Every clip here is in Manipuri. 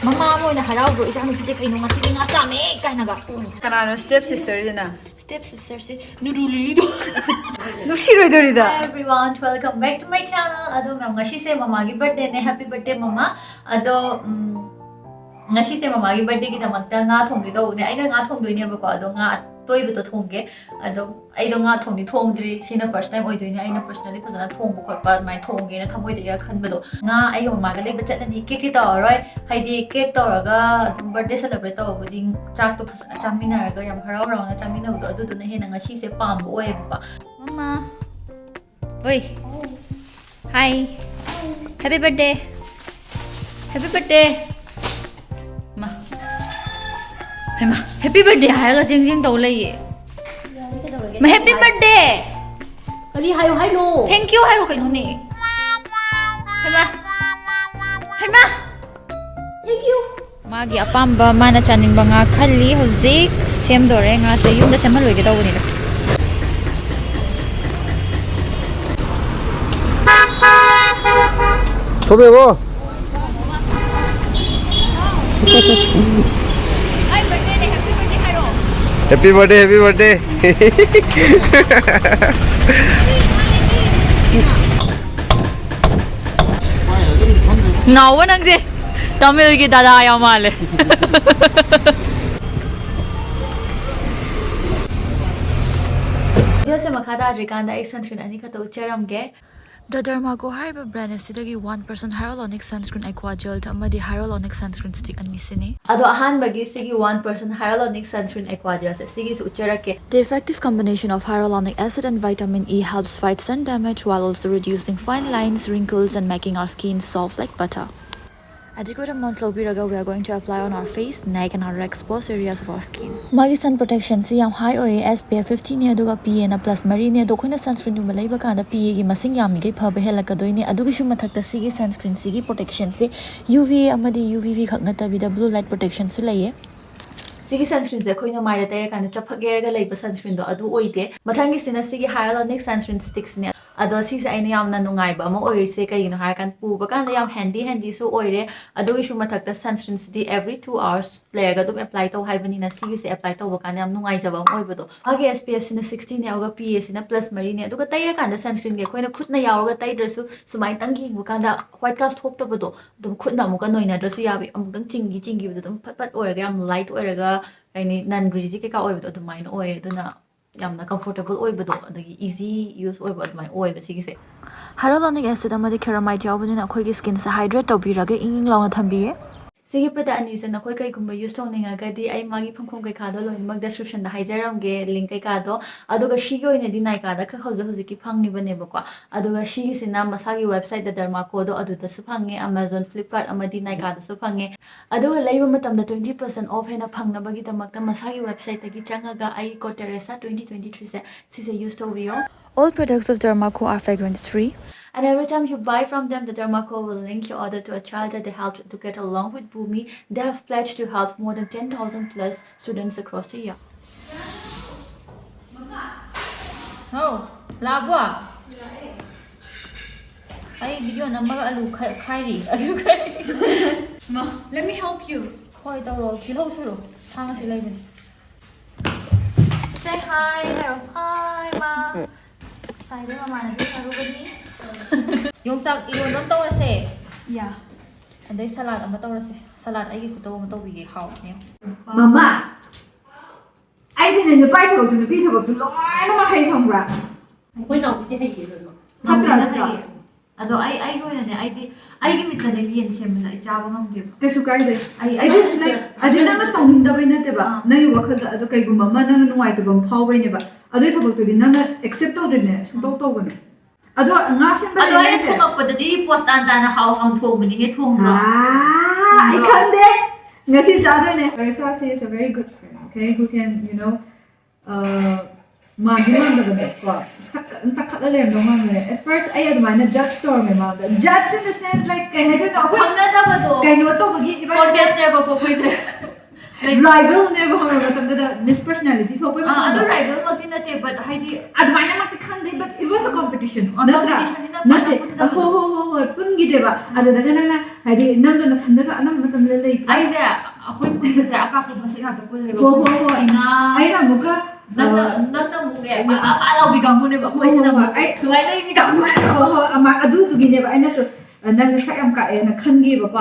Mama mo na haraw bro, isang nagsisit kayo nung ngasili nga sa amin. Kaya naga. Kanano step sister din na. Step sister si Nurulilido. Nusiroidorida. Hi everyone, welcome back to my channel. Ado ma'am, ngashi se mamagi birthday ne. Happy birthday mama. Ado ngashi se mamagi birthday kita magta nga thonggi do ne. Ay nga thongdoi ne ba ko ado nga toy ba to thongge. Ado ay do nga thongdi thongdri sina first time oidoi ne. Ay na personally ko sana thong bu khot pa mai thongge na thamoi de khan ba do. Nga ay mama ga lei ba chat na ni cake to roi. Haidi cake to raga birthday celebrate to bu ding chak to phasana chamina raga yam harau rau na chamina bu do adu na he na ngashi se pam bo oi ba. Mama. Oi. Hi. Happy birthday. Happy birthday. Ma. Hey ma. Happy birthday. Haga jing jing tau lai. Ma happy birthday. Kali hayo hayo. Thank you hayo kai ni. Hey ma. Hey ma. Thank you. Magi apamba mana chaning ba nga khali hozik sem dore nga se yum da semal loi ge tau ni la. 소배고 Ay birthday ne happy birthday haro. 해피 버থ데이 해피 버থ데이 Ngawa nang je. Tamil gi dada ya male. Jose makada adrikanda ek sunscreen ani khato cheramge. The Dermaco Hariba brand is sidagi 1% hyaluronic sunscreen aqua gel amadi hyaluronic sunscreen stick anisini. Ado ahan bagi sigi 1% hyaluronic sunscreen aqua gel se sigi su ucharake. The effective combination of hyaluronic acid and vitamin E helps fight sun damage while also reducing fine lines, wrinkles and making our skin soft like butter. Adequate amount we are going to apply on our face, neck and other exposed areas of our skin. Magi sun protection si yam high OA SPF 15 ne aduga PA na plus marine ne dokhina sunscreen nu malai ba kanda PA gi masing yam gi phabe helaka doine adugi shu mathakta sigi sunscreen sigi protection se UVA amadi UVV khakna tabi da blue light protection su laiye. Sigi sunscreen se khoina mai da tayar kanda chaphage ga leiba sunscreen do adu oide mathangi sina sigi hyaluronic sunscreen sticks ne ado si sa aina yamna nungai ba mo oir se kai no har kan pu ba kan yam handy so oire ado isu mathakta sunscreen di every 2 hours player ga dum apply to haibani na si se apply to ba kan yam nungai jaba mo oiba do age SPF sina 16 ne aga PA sina plus marine ado ga tayra kan da sunscreen ge khoina khutna yaw ga tay drasu sumai tangi bu kan da white cast thok ta ba do dum khutna mu ka noina drasu yabi am dang chingi bu dum phat phat oira ga yam light oira ga kaini nan greasy ke ka oiba do dum mai no oi duna yamna comfortable oibado adagi easy use oiba admai oiba sigise hyaluronic acid amadi ceramide yawbani na khoi gi skin sa hydrate tawbiraga inging launa thambiye sigi pada ani se na khoi kai gumba use tawninga gadi ai magi phangkhom kai khado loin mag description da haijaram ge link kai ka do aduga shigi oina di nai ka da kha hoje ki phangni bane ba ko aduga shigi sina masagi website da Dermaco do adu da su phange Amazon Flipkart amadi nai ka da su phange aduga leiba matam da 20% off hena phangna bagi tamakta masagi website tagi changaga ai ko Teresa 2023 se sise use to view. All products of Dermaco are fragrance free. And every time you buy from them, the Dermaco will link your order to a child that they helped to get along with Bhumi. They have pledged to help more than 10,000 plus students across the year. Oh, labwa. I video number alu khairi. Alu khairi. Ma, let me help you. Hoi tawro, kilo suro. Thang si lai bin. Say hi, hello. Hi, ma. Sai de mama na di haru bani. Yung sak iron don tawrase. Yeah. Adai salad ama tawrase. Salad ai gi khuto ama tawbige haw ne. Mama. Ai din ne pai thok chu pi thok chu loi na hai khambra. Koi naw bi hai ye lo. Khatra ado ai go ne ai gi mit ne yen sem na cha ba ngam ge. Kesu kai de. Ai this like adina na tong da bai na te ba. Na yu wakhal da ado kai gu mama na nuai te bam phau bai ne ba. Ado thok to din na accept to de ne su to to ne. Ado nga sem ba. Ado ai thong pa da di post an ta na how thong bani he thong ro. I can de. Ngasi cha de ne. Teresa is a very good friend, okay, who can, you know, ma di man da ne ko. Sak ta khala le no man ne. At first I admire judge to me ma. Judge in the sense like kai he no khang na da ba do. Kai no to bagi iba Contest ne ba ko koi se. rival ne ba ho matam da miss personality thok bai ma. Ado rival ma din na te but haidi admire ma ta khan de but it was a competition. Competition Natra. Ho ho ho. Pun ꯈꯪꯈꯤꯗꯦꯕ ꯑꯗꯨꯗꯒ ꯅꯪꯅ ꯍꯥꯏꯗꯤ ꯅꯪꯗꯣ ꯅꯊꯟꯗꯒ ꯑꯅꯝꯕ ꯃꯇꯝꯗ ꯂꯩꯇ꯭ꯔꯥ ꯑꯩꯁꯦ ꯑꯩꯈꯣꯏ ꯄꯨꯟꯕꯁꯦ ꯑꯀꯥꯞꯄ ꯃꯁꯤꯡ ꯉꯥꯛꯇ ꯄꯨꯜꯂꯦꯕ ꯍꯣꯏ ꯍꯣꯏ ꯍꯣꯏ ꯑꯩꯅ ꯑꯃꯨꯛꯀ ꯅꯪꯅ ꯑꯃꯨꯛꯅꯦ ꯄꯥ ꯂꯥꯎꯕꯤ ꯀꯥꯡꯕꯨꯅꯦꯕ ꯑꯩꯈꯣꯏꯁꯤꯅ ꯑꯃꯨꯛ ꯁꯨꯃꯥꯏꯅ ꯂꯩꯕꯤ ꯀꯥꯡꯕꯨꯅꯦꯕ ꯍꯣꯏ ꯍꯣꯏ ꯑꯗꯨꯗꯨꯒꯤꯅꯦꯕ ꯑꯩꯅꯁꯨ ꯅꯪꯁꯦ ꯁꯛ ꯌꯥꯝ ꯀꯥꯛꯑꯦꯅ ꯈꯟꯈꯤꯕꯀꯣ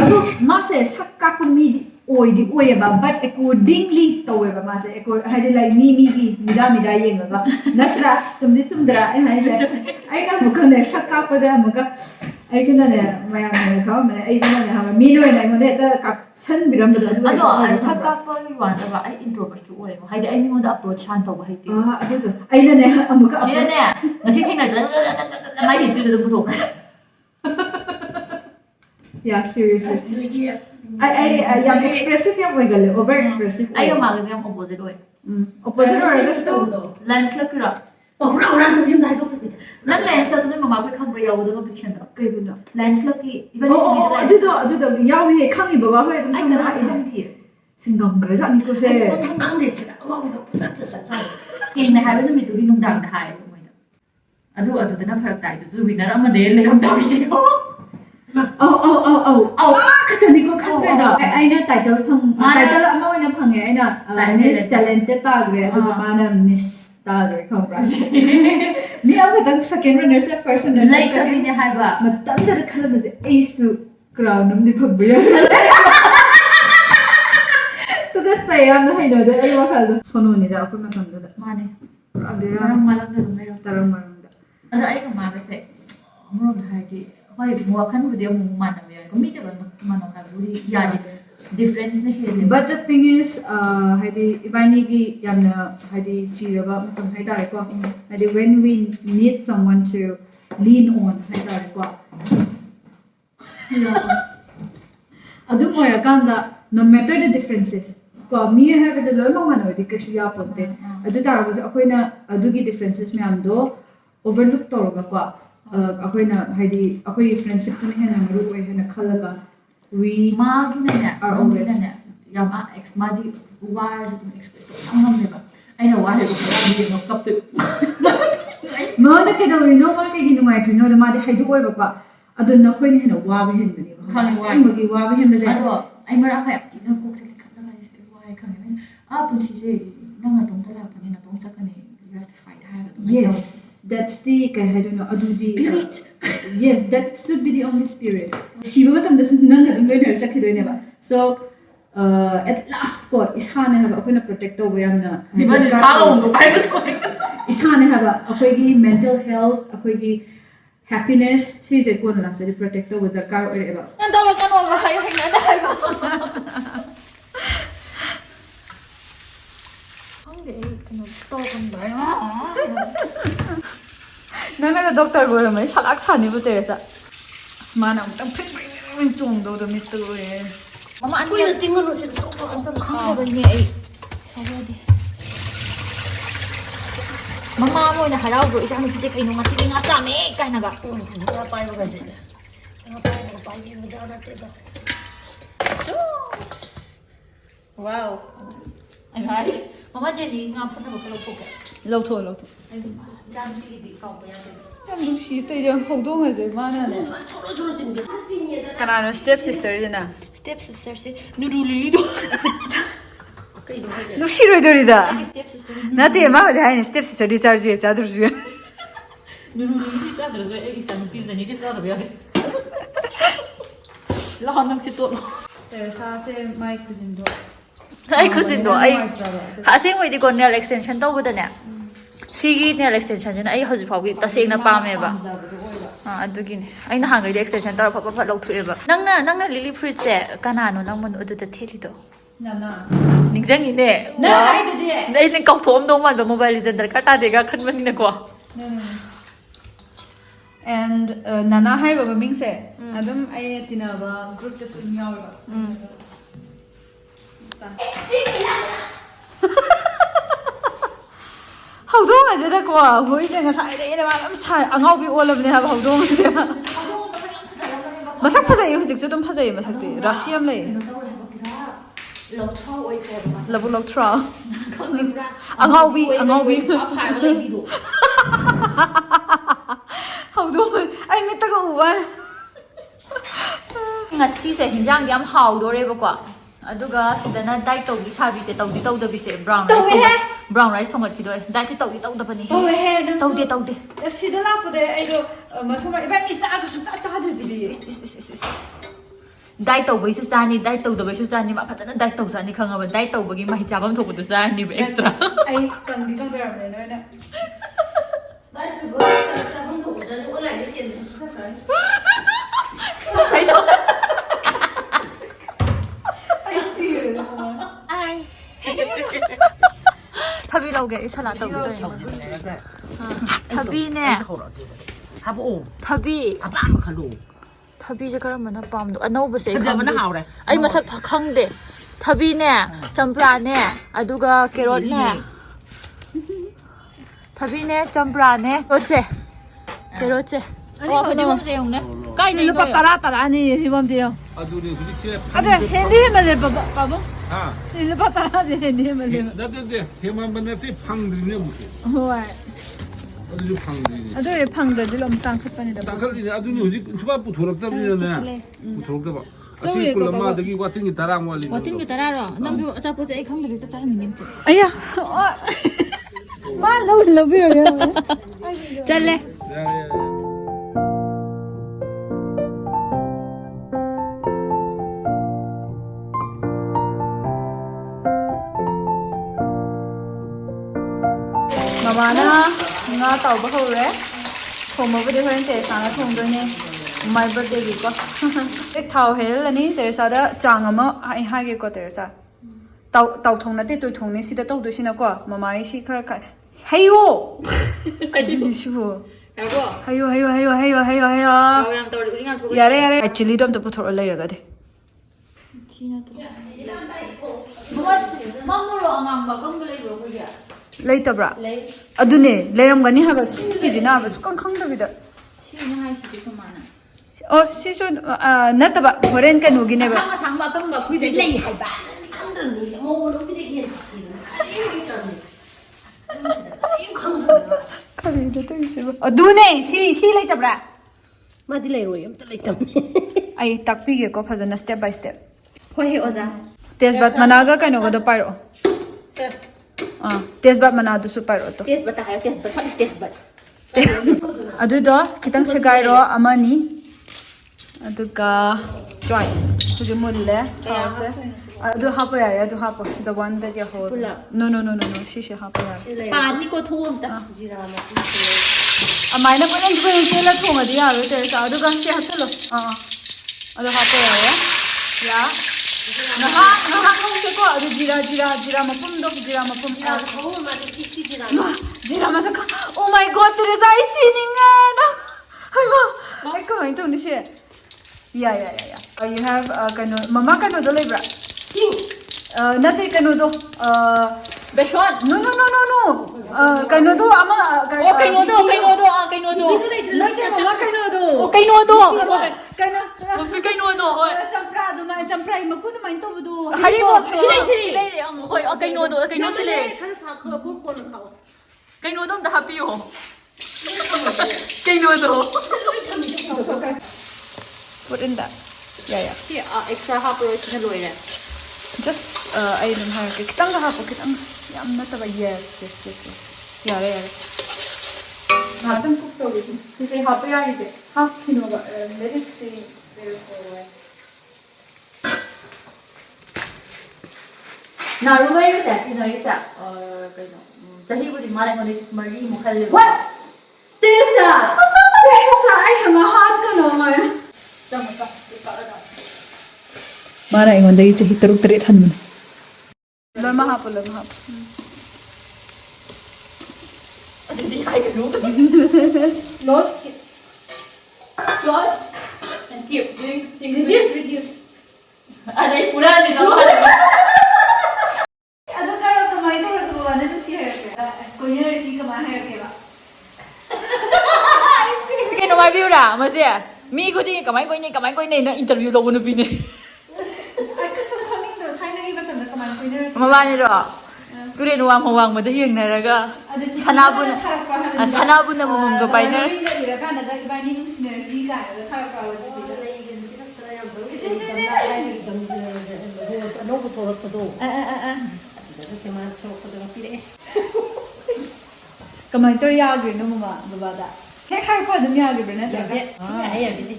ꯑꯗꯣ ꯃꯥꯁꯦ ꯁꯛ ꯀꯥꯛꯄ ꯃꯤꯗꯤ ꯑꯣꯏꯌꯦꯕ ꯕꯠ ꯑꯦꯀꯣꯔꯗꯤꯡꯂꯤ ꯇꯧꯋꯦꯕ ꯃꯥꯁꯦ ꯍꯥꯏꯗꯤ ꯂꯥꯏꯛ ꯃꯤꯒꯤ ꯃꯤꯗꯥ ꯌꯦꯡꯉꯒ ꯅꯠꯇ꯭ꯔꯥ ꯆꯨꯝꯗ꯭ꯔꯥ ꯑꯩꯅ ꯍꯥꯏꯁꯦ ꯑꯩꯅ ꯑꯃꯨꯛꯀꯅꯦ ꯁꯛ ꯀꯥꯛꯄꯁꯦ ꯑꯃꯨꯛꯀ ꯑꯩꯁꯤꯅꯅꯦ ꯃꯌꯥꯝꯅ ꯈꯪꯉꯝꯕꯅꯦ ꯑꯩꯁꯤꯅꯅꯦ ꯍꯥꯏꯕ ꯃꯤꯅ ꯑꯣꯏꯅ ꯑꯩꯉꯣꯟꯗ ꯍꯦꯛꯇ ꯀꯥꯛꯁꯟꯕꯤꯔꯝꯕꯗꯣ ꯑꯗꯣ ꯁꯛ ꯀꯥꯛꯄꯒꯤ ꯋꯥꯅꯦꯕ ꯑꯩ ꯏꯟꯇ꯭ꯔꯣꯚꯔꯠꯁꯨ ꯑꯣꯏꯌꯦꯕ ꯍꯥꯏꯗꯤ ꯑꯩ ꯃꯤꯉꯣꯟꯗ ꯑꯄ꯭ꯔꯣꯆ ꯁꯥꯟ ꯇꯧꯕ ꯍꯩꯇꯦ ꯑꯗꯨꯗꯣ ꯑꯩꯅꯅꯦ ꯑꯃꯨꯛꯀ ꯁꯤꯗꯅꯦ ꯉꯁꯤ ꯊꯦꯡꯅꯗꯅ ꯃꯥꯏ ꯍꯤꯁꯇ꯭ꯔꯤꯗꯨ ꯄꯨꯊꯣꯛꯈ꯭ꯔꯦ Yeah, seriously. ꯅꯣꯏꯒꯤ I yam expressive yam oigale, over expressive. ꯑꯩꯒ ꯃꯥꯒꯗꯤ ꯌꯥꯝ ꯑꯣꯄꯣꯖꯤꯠ ꯑꯣꯏ Opposite ꯑꯣꯏꯔꯒꯁꯨ ꯂꯥꯏꯟꯁ ꯂꯛꯇꯣꯏꯔꯣ ꯄꯨꯔꯥ ꯍꯨꯔꯥꯟ ꯆꯠꯄ ꯌꯨꯝꯗ ꯍꯥꯏꯗꯣꯛꯇꯕꯤꯗ ꯅꯪ ꯂꯥꯏꯟꯁ ꯂꯛꯇꯣ ꯅꯣꯏ ꯃꯃꯥ ꯈꯣꯏ ꯈꯪꯕ꯭ꯔꯥ ꯌꯥꯎꯕꯗꯣ ꯐꯤꯛꯁꯟꯗꯣ ꯀꯩꯕꯨꯅꯣ? ꯂꯥꯏꯟꯁ ꯂꯛꯀꯤ ꯏꯕꯅꯤ ꯑꯗꯨꯗꯣ ꯌꯥꯎꯏꯍꯦ ꯈꯪꯉꯤ ꯕꯕꯥ ꯍꯣꯏ ꯑꯗꯨꯝ ꯑꯩ ꯁꯝꯅ ꯀꯅꯥꯝ ꯍꯥꯏꯅꯦ. ꯈꯪꯗꯤꯌꯦ ꯁꯤꯡꯒꯝꯒ꯭ꯔꯖꯥꯠꯅꯤꯀꯣ ꯁꯦ. ꯈꯪꯗꯦ ꯑꯋꯥꯕꯗꯣ ꯄꯨꯆꯠꯇ ꯆꯠꯆꯔꯦ ꯍꯦꯡꯅ ꯍꯥꯏꯕ ꯅꯨꯃꯤꯠꯇꯨꯒꯤ ꯅꯨꯡꯗꯥꯡꯗ ꯍꯥꯏꯌꯦꯕ ꯃꯣꯏꯗ ꯑꯗꯨꯗꯅ ꯐꯔꯛ ꯇꯥꯏꯗꯨꯁꯨ ꯋꯤꯅꯔ ꯑꯃꯗ ꯂꯩꯔꯝꯗꯕꯤꯅꯦꯕ ꯑꯧ ꯈꯛꯇꯅꯤꯀꯣ ꯈꯪꯗ꯭ꯔꯦꯗꯣ ꯑꯩꯅ ꯇꯥꯏꯇꯜ ꯑꯃ ꯑꯣꯏꯅ ꯐꯪꯉꯦ ꯑꯩꯅ ꯃꯤꯁ ꯇꯦꯂꯦꯟꯇꯦꯠ ꯇꯥꯈ꯭ꯔꯦ ꯑꯗꯨꯒ ꯃꯥꯅ ꯃꯤꯁ ꯇꯥꯈ꯭ꯔꯦ ꯈꯪꯕ꯭ꯔꯥ ꯃꯤ ꯑꯃꯈꯛꯇꯪ ꯁꯦꯀꯦꯟ ꯔꯟꯅꯔꯁꯦ ꯐꯥꯔꯁ ꯔꯟꯅꯔꯁꯦ ꯂꯩꯇꯕꯤꯅꯦ ꯍꯥꯏꯕ ꯃꯇꯝꯗꯨꯗ ꯈꯜꯂꯝꯕꯁꯦ ꯑꯩꯁꯨ ꯀ꯭ꯔꯥꯎꯟ ꯑꯃꯗꯤ ꯐꯪꯕ ꯌꯥꯏ ꯇꯨꯀꯠꯆꯩ ꯌꯥꯝꯅ ꯍꯩꯅꯗꯦ ꯑꯩ ꯋꯥꯈꯜꯗꯣ ꯁꯣꯅꯣꯅꯤꯗ ꯑꯩꯈꯣꯏ ꯃꯇꯝꯗꯨꯗ ꯃꯥꯅꯦ ꯄꯨꯔꯥ ꯕꯦꯔꯥ ꯇꯔꯪ ꯃꯥꯂꯪꯗ ꯑꯗꯨꯝ ꯂꯩꯔꯝ ꯇꯔꯪ ꯃꯔꯪꯗ ꯑꯗꯣ ꯑꯩꯒ ꯃꯥꯒꯁꯦ ꯑꯃꯔꯣꯝꯗ ꯍꯥꯏꯔꯗꯤ ꯍꯣꯏ ꯋꯥꯈꯜꯕꯨꯗꯤ ꯑꯃꯨꯛ ꯃꯥꯟꯅꯕ ꯌꯥꯏꯀꯣ ꯃꯤ ꯆꯠꯄ ꯃꯥꯟꯅꯕ ꯍꯥꯏꯕꯕꯨꯗꯤ ꯌꯥꯗꯦ ꯗꯤꯐ꯭ꯔꯦꯟꯁꯅ ꯍꯦꯜꯂꯦ But the thing is, haidi ibanigi yamna haidi chiraba matam haidare ko haidi when we need someone to lean on haidare ko adu moirakanda no matter the differences ko mi have je loi ma mano di kashu ya ponte adu taraga je akoina adugi differences myam do overlook toroga ko akoina haidi akoi friendship ni hena maru oi hena khalaga we 마기는 are always 야마 엑스 마디 와르스 좀 엑스프레스 상관없네봐 아니나 와르고 그냥 뭐 깝도 마나 kedaurino ma kegi nungai chuno da ma de haidu oi ba adu na khoi ni hena wa ba hen bani ba magi wa ba hen ba je 아도 아이 말 아까 tina 꼭 저기 갔다 가리스 와이 강에는 아 분치지 나가 동달아 보니나 동작하니 you have to fight hard yes that's the kai I don't know adu the spirit yes that should be the only spirit siba matam da sun nang adum learner sakidoi ne ba so at last ko ishane haba akoina protect to yamna 이번에 다가오고 말고 ishane haba akoigi mental health akoigi happiness si je ko na sa protect to darkar ore ba 난 더블 까놓은 하여 행나다 하이고 한게 그냥 떠본 거야 nana doctor go mai salak sani bu teresa smana umtang pring chung do do mit to e 엄마 아니 꿀 띵어놓으시는 거 강거든요 에이 가봐야돼 엄마 뭐냐 하라고 이장이 기재 이놈 같이 링아 싸매 까이나가 누가 빠이고 가지 내가 빠이고 빠이고 않았대다 와우 아니 하이 엄마 제니 가 푸는 거 별로 포게 lauto 아이고 장식이 까고 해야 돼 yam dushi te jam hogdong ase mana ne 초로 지금 게 kanano step sister dina 스텝 시스터스 누루리리도 그이도 하지 nushiroi dorida 스텝 시스터 nate ma de hain step sister di charge e chadur ju 누루리리 싸들어서 애기 싸는 비즈니 디 싸러 해야 돼 라한낭 또 teresa se mai cousin do 사이 쿠신도 아이 하생웨디 건 네일 extension तौबदने सिगी nail extension आई हजु फाउगी तसेंगना पामेबा अदुगिने आइना हांगै एक्सटेंशन तौर फप फप लौथुएबा नंगना लिली फ्रुट से कनानो नंगमन अदुदा थेलिदो nana निंगजंगिने na ai de नै नै काउथोम दो मान मोबाइल लेजेंड दरकार तादेगा खनबनिने को and nana hai ba ming se adum ai tinaba group ta sun yaw ba hogdong aje da ko hoi je nga sai de ma am sai angau bi olabne ha hogdong de masak phajai hujik chu dum phajai masak ti rasiam lei लौथ्रा ओइ कोबा labu lok tra खंगिब्रा angau bi far लेबिदो hogdong ai me ta ko wa ngasi se hinjang yam haudore ba ko aduga sidana dai tawgi sabi se tawdi tawdabise brown rice songat kidoi dai ti tawdi tawdabani tawde sida lapode aido mathuma ibani sa adu su cha adu di dai tawbai su chani dai tawdabai su chani ma phatana dai tawsani khangaba dai tawbagi mahi chabam thoku du chani ba extra ai kangdi kang beram le no na dai tu ba cha bang ko da ko la ni chen sa sa ai to ai see you ai thabi lauge ai sala tawdi to thabi ne ha bo thabi apa ma khalu thabi je karamana pam do anau ba se kham na haw re ai masak khang de thabi ne champra ne aduga carrot ne thabi ne champra ne roche carrot che oh khadi mom se yong ne kai nei lupa tara ni hibam de yo 아두니 그렇지. ada hendi mele baba 아, ni lupa tara je hendi mele 나한테 대만 반한테 팡들이네 무슨. hoai 아주 팡들이네. ado re phang de lom tang khat pani da 딱할리네. 아두니 어디 주바부 돌았다면은. 돌았다 봐. 아시 꿀마다기 같은 게 다랑 말리. watin ki tararo nang du acha po ai khang de ta tar ning te aya ma lo bi ro challe 야야. mama na nga taw ba hore thoma ba de horen te sana thong do ne my birthday gi ko ek thau hel ani Teresa da chang ama ai ha ge ko Teresa tau thong na te tu thong ni si da tau do si na ko mama ai si khara ka heyo ai si bo yabo heyo yam taw ri ngam thog yare actually dom to puthor lai raga de china to mama mamuro angam ba gam lai bro ko ya leitabra adune leiramgani haba singijina haba sukang khangdabida china hai si ko mana oh sisu nataba horen kanugi neba sang ba kui de lei hai ba khang da ni mo lo bi de ye ai khang kari da isiba adune si leitabra ma di lei roi am ta lei tam ai takpi ge ko phajana step by step hoi he oza tezbat managa kanoga do pairo sir tezbat manadu su pairo to test bata hai test bat test bat adudo kitang segairo amani aduga try suju mulle hause adu hapo ya adu hapo the one that you hold no shishi hapo ya pa ni ko thom ta jira ma amaina ko nang ko tela thonga di aro te sa adu gan se hatlo adu hapo ya naha ko se ko adu jira mapum ko ma di ki jira jira masaka oh my god Teresa is singing na hai ma ai ko into ni se yeah you have kano mama kano do lebra nate kano do beshon no kano do ama oh kaino do mama kano do kaino do hoi champra maku do main to do haribo silai ang hoi kaino do kaino silai khang tha ko ko ko khao kaino do da happy ho kaino do put in that yeah si extra half roast na loire just I don't have kitang hapo kitang yam na taba yes yare nadan cook to it kite hapo yari de half kilo let it stay there for a while na rubai sa tinarisa kaino dahi budi mare ngone mari mukhal le what Teresa I have a heart kano my Mara ingon dai chahi taruk tarit han mun lama hapo di hai no lost and keep doing reduce adai pura ni sama ado karo kamai to ko wana to si hair ko hair si kamai hair ke ba kino mai biura mase mi ko di kamai ko ni na interview lo bunu bine mabani ro ture no wang howang ma da yeng na raga sanabun na mum ga paina ꯑꯅꯧꯕ ꯊꯣꯛꯂꯛꯄꯗꯣ ꯑ ꯑꯗꯨꯗ ꯁꯦꯃꯥ ꯊꯣꯛꯂꯛꯄꯗꯣ ꯄꯤꯔꯛꯑꯦ ꯀꯃꯥꯏꯅ ꯇꯧꯔ ꯌꯥꯈ꯭ꯔꯤꯅꯣ ꯃꯃꯥ ꯕꯕꯥꯗ ꯍꯦꯛ ꯍꯥꯏꯔꯛꯄ ꯑꯗꯨꯝ ꯌꯥꯈꯤꯕ꯭ꯔꯥ ꯌꯥꯗꯦ ꯅꯠꯇ꯭ꯔꯒ ꯌꯥꯗꯦ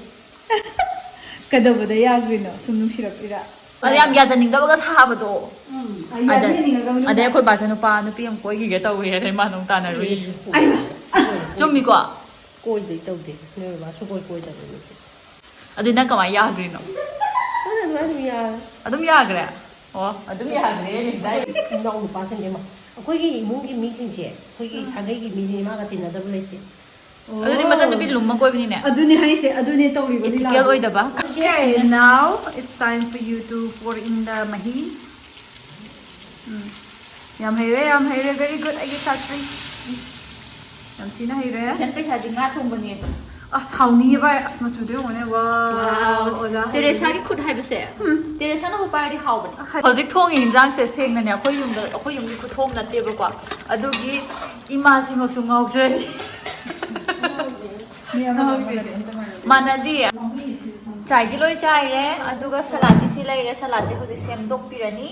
ꯀꯩꯗꯧꯕꯗ ꯌꯥꯈ꯭ꯔꯤꯅꯣ ꯁꯨꯝ ꯅꯨꯡꯁꯤꯔꯛꯏꯔꯥ ꯑꯗ ꯌꯥꯝ ꯌꯥꯖꯅꯤꯡꯗꯕꯒ ꯁꯥꯕꯗꯣ ꯌꯥꯅꯤꯡꯉꯒ ꯑꯗꯩ ꯑꯩꯈꯣꯏ ꯕꯥꯁꯦ ꯅꯨꯄꯤ ꯑꯃ ꯀꯣꯏꯈꯤꯒꯦ ꯇꯧꯋꯦ ꯑꯗꯩ ꯃꯥ ꯅꯨꯡ ꯇꯥꯟꯅꯔꯨꯏ ꯆꯨꯝꯃꯤꯀꯣ ꯀꯣꯏꯗꯩ ꯇꯧꯗꯦ ꯅꯣꯏ ꯕꯕꯥ ꯁꯨꯡꯀꯣꯏ ꯀꯣꯏꯗꯕꯅꯤ ꯑꯗꯨꯗꯤ ꯅꯪ ꯀꯃꯥꯏꯅ ꯌꯥꯈ꯭ꯔꯤꯅꯣ ꯑꯗꯨꯝ ꯌꯥꯔꯦ ꯑꯗꯨꯝ ꯌꯥꯈ꯭ꯔꯦ ꯑꯣ ꯑꯗꯨꯝ ꯌꯥꯈ꯭ꯔꯦ ꯏꯅꯥꯎ ꯅꯨꯄꯥꯁꯤꯡꯁꯦ ꯑꯩꯈꯣꯏꯒꯤ ꯏꯃꯨꯡꯒꯤ ꯃꯤꯁꯤꯡꯁꯦ ꯑꯩꯈꯣꯏꯒꯤ ꯁꯥꯒꯩꯒꯤ ꯃꯤꯁꯤꯡꯁꯦ ꯃꯥꯒ ꯇꯤꯟꯅꯗꯕ ꯂꯩꯇꯦ ꯑꯗꯨꯗꯤ ꯃꯆꯟꯅꯨꯄꯤ ꯂꯨꯝꯃ ꯀꯣꯏꯕꯅꯤꯅꯦ ꯑꯗꯨꯅꯦ ꯍꯥꯏꯁꯦ ꯑꯗꯨꯅꯦ ꯇꯧꯔꯤꯕ ꯏꯊꯤꯀꯦꯜ ꯑꯣꯏꯗꯕ Okay, now it's time for you to pour in the mahi. Yam hayre, very good. I get that free. Yam tina hayre. ꯁꯦꯟ ꯄꯩꯁꯥꯗꯤ ꯉꯥ ꯊꯣꯡꯕꯅꯦ Hauni ba asma chude one. Wow. ꯇꯦꯔꯦꯁꯥꯒꯤ ꯈꯨꯠ ꯍꯥꯏꯕꯁꯦ ꯇꯦꯔꯦꯁꯥꯅꯕꯨ ꯄꯥꯏꯔꯗꯤ ꯍꯥꯎꯕꯅꯦ ꯍꯧꯖꯤꯛ ꯊꯣꯡꯉꯤ ꯍꯤꯟꯖꯥꯡꯁꯦ ꯁꯦꯡꯅꯅꯦ ꯑꯩꯈꯣꯏ ꯌꯨꯝꯒꯤ ꯈꯨꯊꯣꯡ ꯅꯠꯇꯦꯕꯀꯣ ꯑꯗꯨꯒꯤ ꯏꯃꯥꯁꯤꯃꯛꯁꯨ ꯉꯥꯎꯖꯩ ꯃꯥꯟꯅꯗꯤ ꯆꯥꯏꯗꯤ ꯂꯣꯏ ꯆꯥꯏꯔꯦ ꯑꯗꯨꯒ ꯁꯂꯥꯗꯤ ꯁꯤ ꯂꯩꯔꯦ ꯁꯂꯥꯗꯁꯦ ꯍꯧꯖꯤꯛ ꯁꯦꯝꯗꯣꯛꯄꯤꯔꯅꯤ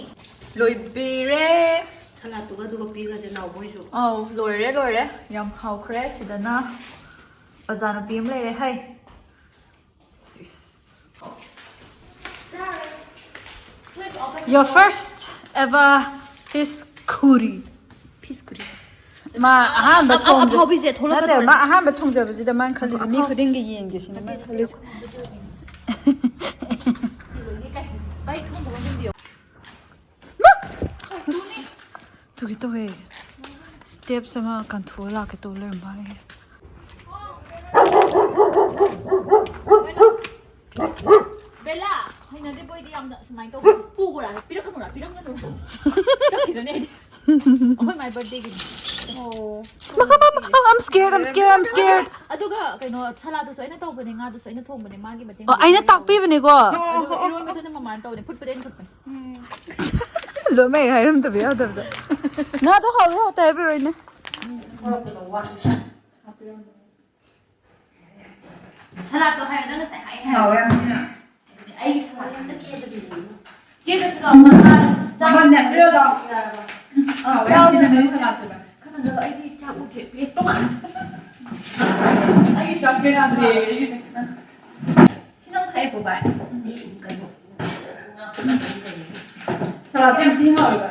ꯂꯣꯏꯕꯤꯔꯦ ꯁꯂꯥꯗꯇꯨꯒ ꯑꯗꯨꯒ ꯄꯤꯈ꯭ꯔꯁꯦ ꯅꯥꯎꯕꯣꯏꯁꯨ ꯑꯧ ꯂꯣꯏꯔꯦ ꯌꯥꯝ ꯍꯥꯎꯈ꯭ꯔꯦ ꯁꯤꯗꯅ ꯑꯣꯖꯥ ꯅꯨꯄꯤ ꯑꯃ ꯂꯩꯔꯦ ꯍꯩ Your first ever fish curry. Fish curry. Ma ahanba thong. ꯑꯐꯥꯎꯕꯤꯁꯦ Nate ꯊꯣꯛꯂꯛꯀꯗꯧꯔꯦ ma ahanba thongjabasida man khalise mi khudingi yenge sina man khalise. ꯑꯩ ꯊꯣꯡꯕ ꯉꯝꯕꯤꯌꯣ Tugi to he. Step sama kanthua la ke to ler mai. Bela ꯍꯩꯅꯗꯦ ꯕꯣꯏꯗꯤ ꯌꯥꯝꯅ ꯁꯨꯃꯥꯏꯅ ꯇꯧꯕ ꯄꯨꯒꯣꯔꯥ ꯄꯤꯔꯛꯀꯅꯨꯔꯥ ꯆꯠꯈꯤꯗꯅꯦ ꯑꯩꯗꯤ ꯑꯩꯈꯣꯏ ꯃꯥꯏ ꯕꯔꯊꯗꯦꯒꯤꯅꯤ I'm scared. ꯑꯗꯨꯒ ꯀꯩꯅꯣ ꯁꯂꯥꯗꯨꯁꯨ ꯑꯩꯅ ꯇꯧꯕꯅꯦ ꯉꯥꯗꯨꯁꯨ ꯑꯩꯅ ꯊꯣꯡꯕꯅꯦ ꯃꯥꯒꯤ ꯃꯇꯦꯡ Oh, aina takpibani ko. ꯑꯗꯨꯒ ꯏꯔꯣꯟꯕꯗꯨꯅ ꯃꯃꯥꯅ ꯇꯧꯕꯅꯦ ꯐꯨꯠꯄꯗꯤ ꯑꯩꯅ ꯐꯨꯠꯄꯅꯦ Lo mai hairam to biya dabda. Na to hawo ta ebiroine. ꯁꯂꯥꯗꯇꯣ ꯍꯥꯏꯌꯣ ꯅꯪ ꯉꯁꯥꯏ ꯍꯥꯏ Hawo ya sina. ꯑꯩꯒꯤ salad ꯀꯦꯗ꯭ꯔꯁꯨ Sama natural da. Ya kina ne salad chaba. ꯈꯪꯗꯕ ꯑꯩꯒꯤ ꯆꯥꯛ ꯎꯗ꯭ꯔꯦ ꯄ꯭ꯂꯦꯠꯇꯣ Ai chak pe na de. ꯁꯤ ꯅꯪ ꯊꯛꯑꯦꯀꯣ ꯚꯥꯏ Salad jam ti hawo ba.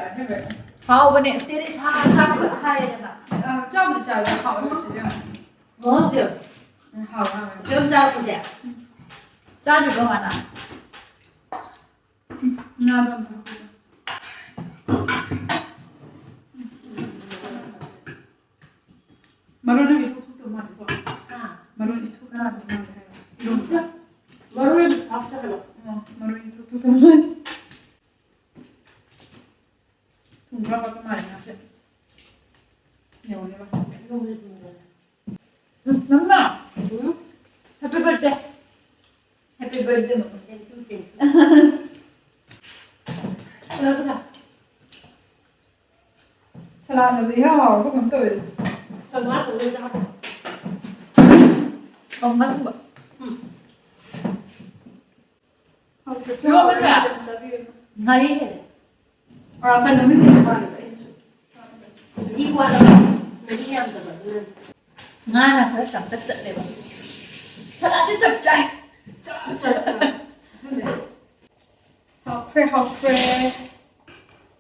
ꯍꯥꯎꯕꯅꯦ ꯇꯦꯔꯦꯁꯥ ꯆꯥꯛ ꯍꯥꯏꯌꯦꯗꯅ Cham de chal hawo sida. ꯃꯍꯧꯗꯦ Hawo. ꯆꯦꯝ ꯆꯥꯔꯛꯄꯁꯦ ꯆꯥꯗ꯭ꯔꯤꯕꯣ ꯃꯥꯅ Na ba. Marona mi thu to ma ko. Marona thu na ma ha. ꯃꯔꯣꯏ ꯍꯥꯞꯆꯜꯂꯣ Marona thu to ma. Thunga ba ka ma na se. Yone ba. Namna Happy birthday Happy birthday no. Salad na biya hawo ko kam to. ꯇꯣꯃꯥꯇꯣꯗꯨꯗ ꯍꯥꯞꯄꯣ ꯃꯪꯒꯟꯒꯨꯝꯕ ꯉꯥꯔꯤ ꯍꯦꯜꯂꯦ Ora no mi ni ba ni. ꯃꯍꯤ ꯋꯥꯠꯂꯕ ꯃꯍꯤ ꯌꯥꯝꯗꯕ ꯑꯗꯨꯅ ꯉꯥꯅ ꯈꯔ ꯆꯝꯇꯛ ꯆꯠꯂꯦꯕ ꯁꯂꯥꯗꯤ ꯆꯞ ꯆꯥꯏ Hawkre.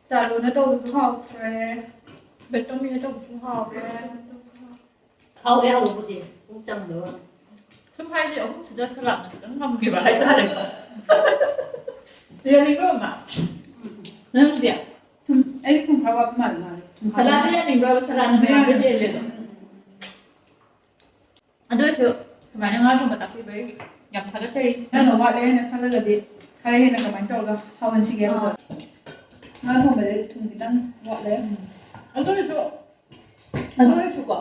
Taluna tawsu hawkre. ꯕꯦꯇꯣꯃꯤꯅ ꯇꯧꯕꯁꯨ ꯍꯥꯎꯈ꯭ꯔꯦ ꯍꯥꯎꯋꯦ ꯍꯥꯎꯕꯨꯗꯤ ꯄꯨꯡ ꯆꯪꯗꯕ ꯁꯨꯝ ꯍꯥꯏꯗꯤ ꯑꯍꯨꯝꯁꯤꯗ ꯁꯂꯥꯗꯅ ꯈꯤꯇꯪ ꯉꯝꯈꯤꯕ ꯍꯥꯏꯇꯥꯔꯦꯀꯣ ꯌꯥꯅꯤꯡꯕ꯭ꯔꯣ ꯑꯃ ꯅꯪꯗꯤ Ai thum khaba ma na. ꯁꯂꯥꯗ ꯌꯥꯅꯤꯡꯕ꯭ꯔꯣ ꯁꯂꯥꯗꯅ ꯃꯌꯥꯝꯗ ꯍꯦꯜꯂꯦꯗꯣ ꯑꯗꯨ ꯑꯣꯏꯔꯁꯨ ꯁꯨꯃꯥꯏꯅ ꯉꯥ ꯊꯣꯡꯕ ꯇꯥꯛꯄꯤꯕꯩ ꯌꯥꯝ ꯊꯥꯒꯠꯆꯔꯤ Nano wale na khalagadi khare hena kamai tawga hawan sige ba. Na thoma de thum bitan wale. ꯑꯗꯨ ꯑꯣꯏꯔꯁꯨꯀꯣ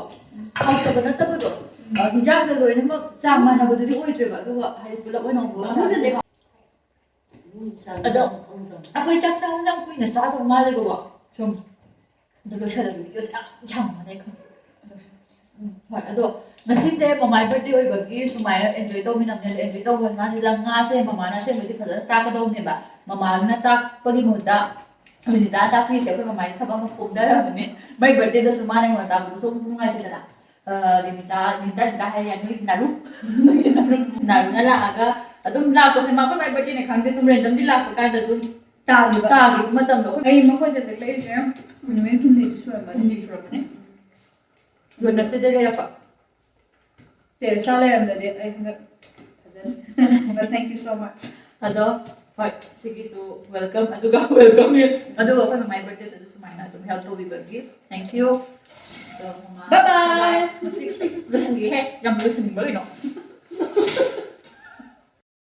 ꯍꯥꯎꯇꯕ ꯅꯠꯇꯕꯗꯣ ꯍꯤꯟꯖꯥꯡꯗ ꯂꯣꯏꯅꯃꯛ ꯆꯥꯡ ꯃꯥꯟꯅꯕꯗꯨꯗꯤ ꯑꯣꯏꯗ꯭ꯔꯦꯕ ꯑꯗꯨꯒ ꯍꯥꯏꯗꯤ ꯄꯨꯂꯞ ꯑꯣꯏꯅ ꯑꯃꯅꯗꯤ ꯑꯗꯣ ꯑꯩꯈꯣꯏ ꯆꯥꯛ ꯆꯥꯕ ꯌꯥꯝ ꯀꯨꯏꯅ ꯆꯥꯗꯧ ꯃꯥꯜꯂꯦꯕꯀꯣ ꯁꯨꯝ ꯑꯗꯣ ꯂꯣꯏꯁꯜꯂꯒ ꯚꯤꯗꯤꯑꯣꯁꯦ ꯌꯥꯝ ꯁꯥꯡꯕꯅꯦ ꯈꯪꯉꯦ ꯍꯣꯏ ꯑꯗꯣ ꯉꯁꯤꯁꯦ ꯃꯃꯥꯏ ꯕꯔꯊꯗꯦ ꯑꯣꯏꯕꯒꯤ ꯁꯨꯃꯥꯏꯅ ꯑꯦꯟꯖꯣꯏ ꯇꯧꯃꯤꯟꯅꯕꯅꯦ ꯑꯦꯟꯖꯣꯏ ꯇꯧꯕ ꯃꯥꯁꯤꯗ ꯉꯥꯁꯦ ꯃꯃꯥꯅ ꯑꯁꯦꯡꯕꯗꯤ ꯐꯖꯅ ꯇꯥꯛꯀꯗꯧꯅꯦꯕ ꯃꯃꯥꯅ ꯇꯥꯛꯄꯒꯤ ꯃꯍꯨꯠꯇ ꯂꯤꯅꯤꯇꯥ ꯇꯥꯛꯄꯤꯁꯦ ꯑꯩꯈꯣꯏ ꯃꯃꯥꯒꯤ ꯊꯕꯛ ꯑꯃ ꯀꯣꯝꯊꯔꯕꯅꯦ ꯃꯥꯏ ꯕꯔꯊꯗꯦꯗꯁꯨ ꯃꯥꯅ ꯑꯩꯉꯣꯟꯗ ꯇꯥꯛꯄꯗꯁꯨ ꯅꯨꯡꯉꯥꯏꯇꯦꯗꯅ ꯂꯤꯅꯤꯇꯥ ꯍꯥꯏꯔꯦ ꯅꯣꯏ ꯅꯥꯔꯨꯅ ꯂꯥꯛꯑꯒ ꯑꯗꯨꯝ ꯂꯥꯛꯄꯁꯦ ꯃꯥ ꯑꯩꯈꯣꯏ ꯃꯥꯏ ꯕꯔꯊꯗꯦꯅꯦ ꯈꯪꯗꯦ ꯁꯨꯝ ꯔꯦꯟꯗꯝꯂꯤ ꯂꯥꯛꯄ ꯀꯥꯟꯗ ꯑꯗꯨꯝ ꯇꯥꯈꯤꯕ ꯃꯇꯝꯗꯣ ꯑꯩ ꯃꯈꯣꯏꯗ ꯂꯩꯔꯤꯁꯦ ꯅꯨꯃꯤꯠ ꯍꯨꯝꯅꯤꯗꯤ ꯁꯨꯔꯝꯃꯅꯤ. ꯍꯨꯝꯅꯤ ꯁꯨꯔꯛꯄꯅꯦ ꯋꯦꯗꯅꯁꯗꯦꯗ ꯂꯩꯔꯛꯄ Teresa ꯂꯩꯔꯝꯗꯗꯤ ꯑꯩ ꯍꯟꯗꯛ ꯐꯖꯅꯤ. But thank you so much. ꯑꯗꯣ ꯍꯣꯏ ꯁꯤꯒꯤꯁꯨ ꯋꯦꯜꯀꯝ ꯑꯗꯨꯒ ꯋꯦꯜꯀꯝ ꯑꯗꯨꯒ ꯑꯩꯈꯣꯏ ꯃꯃꯥꯏ ꯕꯔꯊꯗꯦꯗꯁꯨ ꯁꯨꯃꯥꯏꯅ ꯑꯗꯨꯝ ꯍꯦꯜꯞ ꯇꯧꯕꯤꯕꯒꯤ ꯊꯦꯡꯛ ꯌꯨ. Bye bye. ꯉꯁꯤ ꯂꯣꯏꯁꯤꯟꯒꯦꯍꯦ ꯌꯥꯝ ꯂꯣꯏꯁꯤꯟꯅꯤꯡꯕ ꯀꯩꯅꯣ